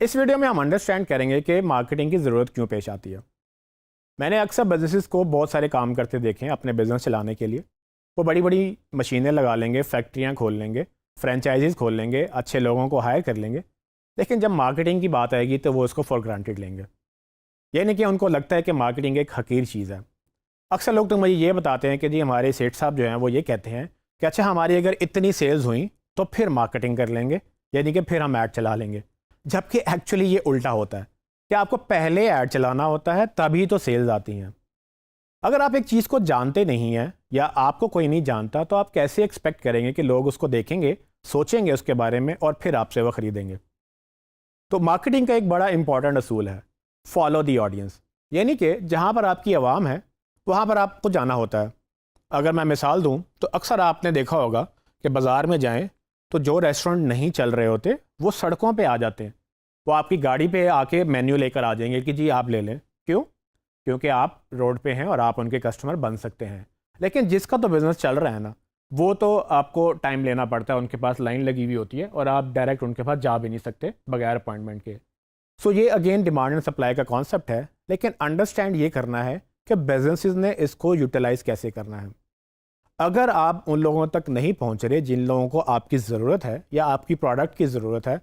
इस वीडियो में हम अंडरस्टैंड करेंगे कि मार्केटिंग की ज़रूरत क्यों पेश आती है। मैंने अक्सर बिजनेसेस को बहुत सारे काम करते देखे हैं अपने बिजनेस चलाने के लिए। वो बड़ी बड़ी मशीनें लगा लेंगे, फैक्ट्रियाँ खोल लेंगे, फ्रेंचाइजीज़ खोल लेंगे, अच्छे लोगों को हायर कर लेंगे, लेकिन जब मार्केटिंग की बात आएगी तो वो उसको फॉर ग्रांटेड लेंगे। यानी कि उनको लगता है कि मार्केटिंग एक हकीर चीज़ है। अक्सर लोग तो मुझे ये बताते हैं कि जी हमारे सेठ साहब जो हैं वो ये कहते हैं कि अच्छा हमारी अगर इतनी सेल्स हुई तो फिर मार्केटिंग कर लेंगे, यानी कि फिर हम ऐड चला लेंगे। जबकि एक्चुअली ये उल्टा होता है कि आपको पहले ऐड चलाना होता है तभी तो सेल्स आती हैं। अगर आप एक चीज़ को जानते नहीं हैं या आपको कोई नहीं जानता तो आप कैसे एक्सपेक्ट करेंगे कि लोग उसको देखेंगे, सोचेंगे उसके बारे में और फिर आपसे वो ख़रीदेंगे। तो मार्केटिंग का एक बड़ा इंपॉर्टेंट असूल है फॉलो दी ऑडियंस, यानी कि जहाँ पर आपकी आवाम है वहाँ पर आपको जाना होता है। अगर मैं मिसाल दूँ तो अक्सर आपने देखा होगा कि बाज़ार में जाएं तो जो रेस्टोरेंट नहीं चल रहे होते वो सड़कों पे आ जाते हैं। वो आपकी गाड़ी पे आके मेन्यू लेकर आ जाएंगे कि जी आप ले लें। क्यों? क्योंकि आप रोड पे हैं और आप उनके कस्टमर बन सकते हैं। लेकिन जिसका तो बिज़नेस चल रहा है ना, वो तो आपको टाइम लेना पड़ता है, उनके पास लाइन लगी हुई होती है और आप डायरेक्ट उनके पास जा भी नहीं सकते बगैर अपॉइंटमेंट के। सो ये अगेन डिमांड एंड सप्लाई का कॉन्सेप्ट है, लेकिन अंडरस्टैंड ये करना है कि बिजनेसेस ने इसको यूटिलाइज कैसे करना है। अगर आप उन लोगों तक नहीं पहुंच रहे जिन लोगों को आपकी ज़रूरत है या आपकी प्रोडक्ट की ज़रूरत है,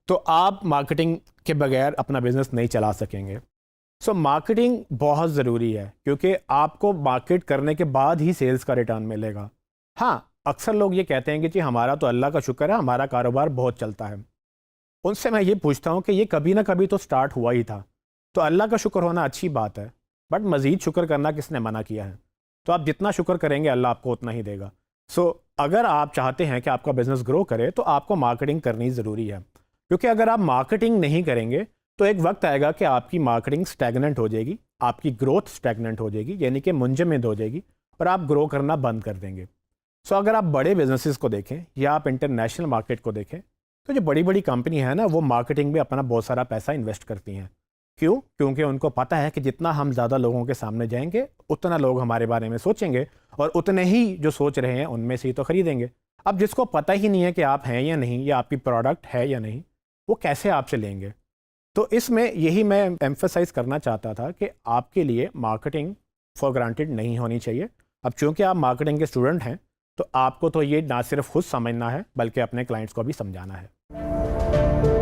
तो आप मार्केटिंग के बगैर अपना बिजनेस नहीं चला सकेंगे। सो मार्केटिंग बहुत ज़रूरी है क्योंकि आपको मार्केट करने के बाद ही सेल्स का रिटर्न मिलेगा। हाँ, अक्सर लोग ये कहते हैं कि जी हमारा तो अल्लाह का शुक्र है, हमारा कारोबार बहुत चलता है। उनसे मैं ये पूछता हूँ कि ये कभी ना कभी तो स्टार्ट हुआ ही था, तो अल्लाह का शुक्र होना अच्छी बात है, बट मज़ीद शुक्र करना किसने मना किया है? तो आप जितना शुक्र करेंगे अल्लाह आपको उतना ही देगा। सो अगर आप चाहते हैं कि आपका बिज़नेस ग्रो करे तो आपको मार्केटिंग करनी ज़रूरी है, क्योंकि अगर आप मार्केटिंग नहीं करेंगे तो एक वक्त आएगा कि आपकी मार्केटिंग स्टैगनेंट हो जाएगी, आपकी ग्रोथ स्टैगनेंट हो जाएगी, यानी कि मुंजमद हो जाएगी और आप ग्रो करना बंद कर देंगे। सो अगर आप बड़े बिजनेसेस को देखें या आप इंटरनेशनल मार्केट को देखें तो जो बड़ी बड़ी कंपनी है ना, वो मार्केटिंग में अपना बहुत सारा पैसा इन्वेस्ट करती हैं। क्यों? क्योंकि उनको पता है कि जितना हम ज़्यादा लोगों के सामने जाएंगे उतना लोग हमारे बारे में सोचेंगे और उतने ही जो सोच रहे हैं उनमें से ही तो ख़रीदेंगे। अब जिसको पता ही नहीं है कि आप हैं या नहीं या आपकी प्रोडक्ट है या नहीं, वो कैसे आपसे लेंगे? तो इसमें यही मैं एम्फसाइज़ करना चाहता था कि आपके लिए मार्केटिंग फॉर ग्रांटेड नहीं होनी चाहिए। अब चूँकि आप मार्केटिंग के स्टूडेंट हैं तो आपको तो ये ना सिर्फ खुद समझना है बल्कि अपने क्लाइंट्स को भी समझाना है।